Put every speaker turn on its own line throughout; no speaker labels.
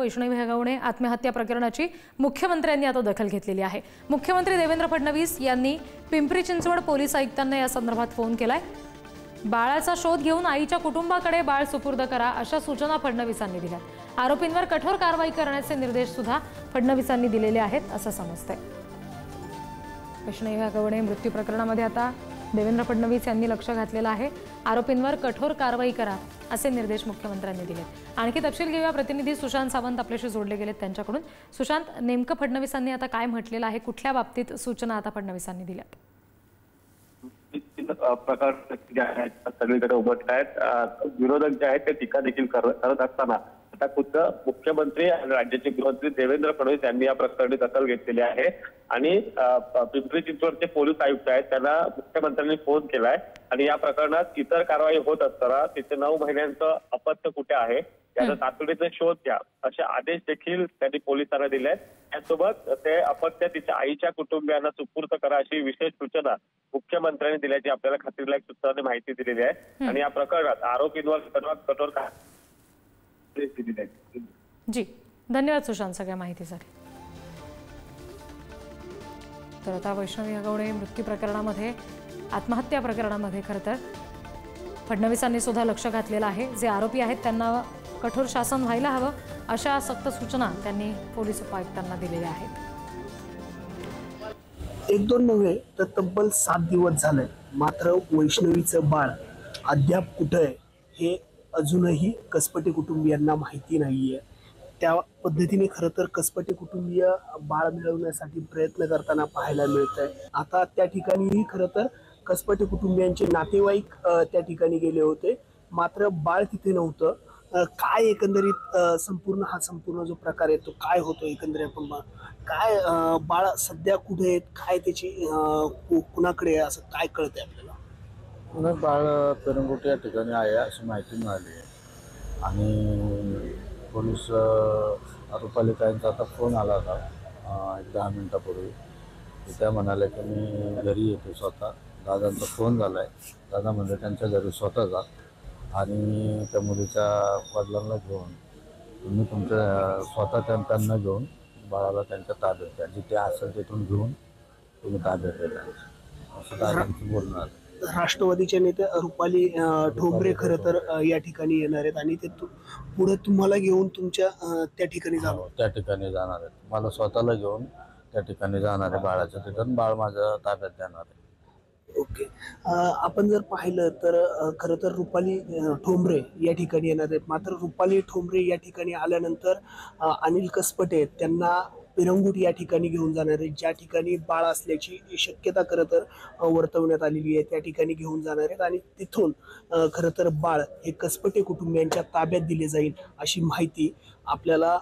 वैष्णवी हगवणे आत्महत्या प्रकरणाची मुख्यमंत्र्यांनी आता दखल घेतलेली आहे। मुख्यमंत्री देवेंद्र फडणवीस यांनी पिंपरी चिंचवड पोलीस आयुक्तांना या संदर्भात फोन केलाय। बाळाचा शोध घेऊन आईच्या कुटुंबाकडे बाळ सुपूर्द करा अशा सूचना फडणवीसांनी दिल्या। आरोपींवर कठोर कारवाई करण्याचे निर्देश सुद्धा फडणवीसांनी दिलेले आहेत असं समजतंय। वैष्णवी हगवणे मृत्यू प्रकरणामध्ये आता देवेंद्र फडणवीस यांनी लक्ष घातलेलं आहे। आरोपींवर कठोर कारवाई करा असे निर्देश मुख्यमंत्र्यांनी दिले। आणखी तपशील घेऊया, प्रतिनिधी सुशांत सावंत आपल्याशी जोडले गेलेत त्यांच्याकडून। सुशांत, नेमकं फडणवीसांनी आता काय म्हटलेलं आहे, कुठल्या बाबतीत सूचना आता फडणवीसांनी दिल्यात?
प्रकार सगळीकडे उमटत आहेत। विरोधक जे आहेत ते टीका देखील करत असताना आता खुद्द मुख्यमंत्री आणि राज्याचे गृहमंत्री देवेंद्र फडणवीस यांनी या प्रकरणी दखल घेतलेली आहे आणि पिंपरी चिंचवडचे पोलीस आयुक्त आहेत त्यांना मुख्यमंत्र्यांनी फोन केलाय आणि या प्रकरणात इतर कारवाई होत असताना तिथे 9 महिन्यांचं अपत्य कुठे आहे याचा तातडीने शोध घ्या असे आदेश देखील त्यांनी पोलिसांना दिले आहेत। त्यासोबत ते अपत्य तिच्या आईच्या कुटुंबियांना सुपूर्द करा अशी विशेष सूचना मुख्यमंत्र्यांनी दिल्याची आपल्याला खात्रीलायक सूत्रांनी माहिती दिलेली आहे आणि या प्रकरणात आरोपींवर कठोर
जी धन्यवाद सुशांत सगळ्या माहितीसाठी। तर आता वैष्णवी हगवणे मृत्यू प्रकरणामध्ये आत्महत्या प्रकरणामध्ये खरं तर फडणवीसांनी सुद्धा लक्ष घातलेलं आहे। जे आरोपी आहेत त्यांना कठोर शासन व्हायला हवं अशा सक्त सूचना त्यांनी पोलीस उपायुक्तांना दिलेल्या आहेत।
1-2 नव्हे तर तब्बल 7 दिवस झाले, मात्र वैष्णवीचं बाळ अद्याप कुठे आहे हे अजूनही कसपटे कुटुंबियांना माहिती नाहीये। त्या पद्धतीने खरं तर कसपटे कुटुंबीय बाळ मिळवण्यासाठी प्रयत्न करताना पाहायला मिळतंय। आता त्या ठिकाणीही खरं तर कसपटे कुटुंबियांचे नातेवाईक त्या ठिकाणी गेले होते, मात्र बाळ तिथे नव्हतं। काय एकंदरीत संपूर्ण जो प्रकार आहे तो काय होतो एकंदरीत आपण काय बाळ सध्या कुठे आहे, काय त्याची कुणाकडे आहे असं काय कळतंय आपल्याला?
बाळ पेरंगोट या ठिकाणी आहे अशी माहिती मिळाली आहे आणि पोलीस आरोपालिकांचा आता फोन आला होता 10 मिनिटापूर्वी। त्या म्हणाले की मी घरी येतो स्वतः। दादांचा फोन झाला आहे, दादा म्हणजे त्यांच्या घरी स्वतः जा आणि त्या मुलीच्या वडिलांना घेऊन तुम्ही तुमच्या स्वतः त्यांना घेऊन बाळाला त्यांच्या ताब्यात द्या, जिथे असेल तिथून घेऊन तुम्ही ताब्यात द्या असं दादांचं बोलणं आलं।
राष्ट्रवादीच्या नेते रुपाली ठोंबरे खरं तर या ठिकाणी येणार आहेत आणि ते पुढे तुम्हाला घेऊन तुमच्या त्या ठिकाणी
त्या ठिकाणी जाणार आहेत। मला स्वतःला घेऊन त्या ठिकाणी जाणार आहे, बाळाच्या तिथून बाळ माझ्या ताब्यात देणार आहे।
ओके, आपण जर पाहिलं तर खरं तर रुपाली ठोंबरे या ठिकाणी येणार आहेत, मात्र रुपाली ठोंबरे या ठिकाणी आल्यानंतर अनिल कसपटे त्यांना पिरंगुट या ठिकाणी घेऊन जाणार आहेत, ज्या ठिकाणी बाळ असल्याची शक्यता खरं तर वर्तवण्यात आलेली आहे। त्या ठिकाणी घेऊन जाणार आहेत आणि तिथून खरं तर बाळ हे कसपटे कुटुंबियांच्या ताब्यात दिले जाईल अशी माहिती आपल्याला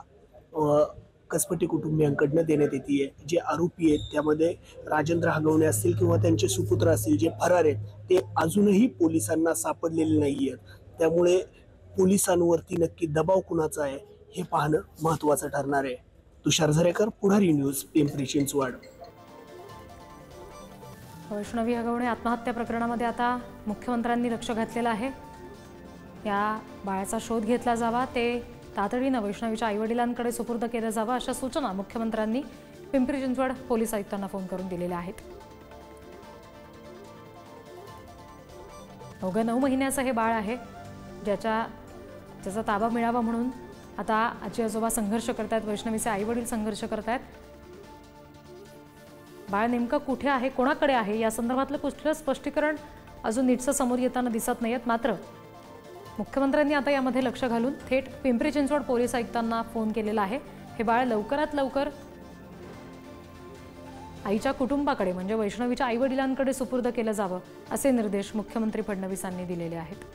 कसपटे कुटुंबियांकडनं देण्यात येते। जे आरोपी आहेत त्यामध्ये राजेंद्र हगवणे असतील किंवा त्यांचे सुपुत्र असतील जे फरार आहेत ते अजूनही पोलिसांना सापडलेले नाही आहेत। त्यामुळे पोलिसांवरती नक्की दबाव कुणाचा आहे हे पाहणं महत्त्वाचं ठरणार आहे। तुषार झरेकर, पुढारी न्यूज, पिंपरी चिंचवड।
वैष्णवी हगवणे आत्महत्या प्रकरणामध्ये आता मुख्यमंत्र्यांनी लक्ष घातलेलं आहे। या बाळाचा शोध घेतला जावा, ते तातडीनं वैष्णवीच्या आईवडिलांकडे सुपूर्द केलं जावं अशा सूचना मुख्यमंत्र्यांनी पिंपरी चिंचवड पोलीस आयुक्तांना फोन करून दिलेल्या आहेत। अवघ्या 9 महिन्याचं हे बाळ आहे, ज्याचा ताबा मिळावा म्हणून आता आजी आजोबा संघर्ष करतायत, वैष्णवीचे आईवडील संघर्ष करतायत। बाळ नेमकं कुठे आहे, कोणाकडे आहे या संदर्भातलं कुठलं स्पष्टीकरण अजून नीटसं समोर येताना दिसत नाहीयेत। मात्र मुख्यमंत्र्यांनी आता यामध्ये लक्ष घालून थेट पिंपरी चिंचवड पोलीस आयुक्तांना फोन केलेला आहे। हे बाळ लवकरात लवकर आईच्या कुटुंबाकडे म्हणजे वैष्णवीच्या आईवडिलांकडे सुपूर्द केलं जावं असे निर्देश मुख्यमंत्री फडणवीसांनी दिलेले आहेत।